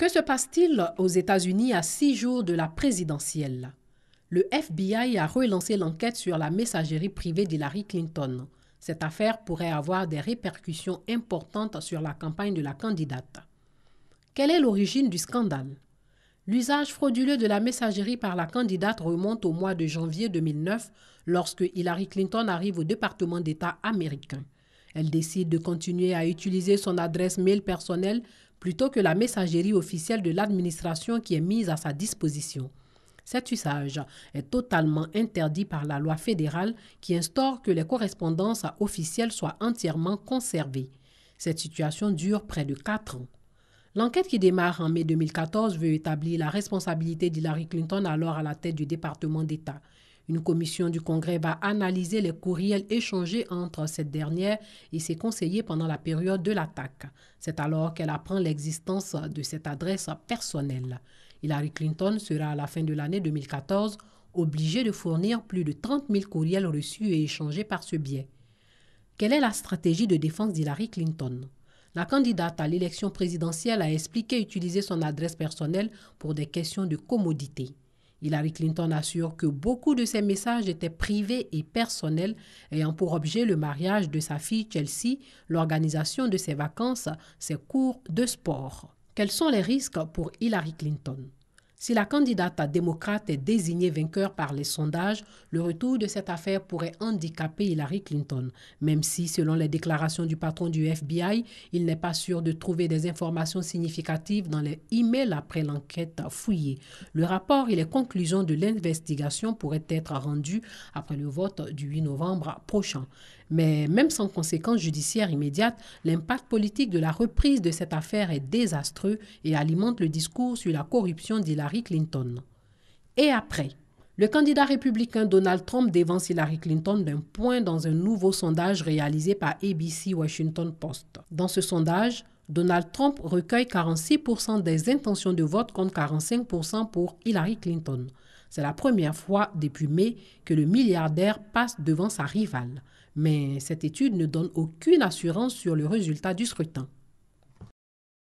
Que se passe-t-il aux États-Unis à 6 jours de la présidentielle? Le FBI a relancé l'enquête sur la messagerie privée d'Hillary Clinton. Cette affaire pourrait avoir des répercussions importantes sur la campagne de la candidate. Quelle est l'origine du scandale? L'usage frauduleux de la messagerie par la candidate remonte au mois de janvier 2009 lorsque Hillary Clinton arrive au département d'État américain. Elle décide de continuer à utiliser son adresse mail personnelle plutôt que la messagerie officielle de l'administration qui est mise à sa disposition. Cet usage est totalement interdit par la loi fédérale qui instaure que les correspondances officielles soient entièrement conservées. Cette situation dure près de 4 ans. L'enquête qui démarre en mai 2014 veut établir la responsabilité d'Hillary Clinton alors à la tête du département d'État. Une commission du Congrès va analyser les courriels échangés entre cette dernière et ses conseillers pendant la période de l'attaque. C'est alors qu'elle apprend l'existence de cette adresse personnelle. Hillary Clinton sera à la fin de l'année 2014 obligée de fournir plus de 30 000 courriels reçus et échangés par ce biais. Quelle est la stratégie de défense d'Hillary Clinton? La candidate à l'élection présidentielle a expliqué utiliser son adresse personnelle pour des questions de commodité. Hillary Clinton assure que beaucoup de ses messages étaient privés et personnels, ayant pour objet le mariage de sa fille Chelsea, l'organisation de ses vacances, ses cours de sport. Quels sont les risques pour Hillary Clinton? Si la candidate démocrate est désignée vainqueur par les sondages, le retour de cette affaire pourrait handicaper Hillary Clinton, même si, selon les déclarations du patron du FBI, il n'est pas sûr de trouver des informations significatives dans les emails après l'enquête fouillée. Le rapport et les conclusions de l'investigation pourraient être rendus après le vote du 8 novembre prochain. Mais même sans conséquences judiciaires immédiates, l'impact politique de la reprise de cette affaire est désastreux et alimente le discours sur la corruption d'Hillary Clinton. Et après, le candidat républicain Donald Trump dévance Hillary Clinton d'un point dans un nouveau sondage réalisé par ABC Washington Post. Dans ce sondage, Donald Trump recueille 46% des intentions de vote contre 45% pour Hillary Clinton. C'est la première fois depuis mai que le milliardaire passe devant sa rivale. Mais cette étude ne donne aucune assurance sur le résultat du scrutin.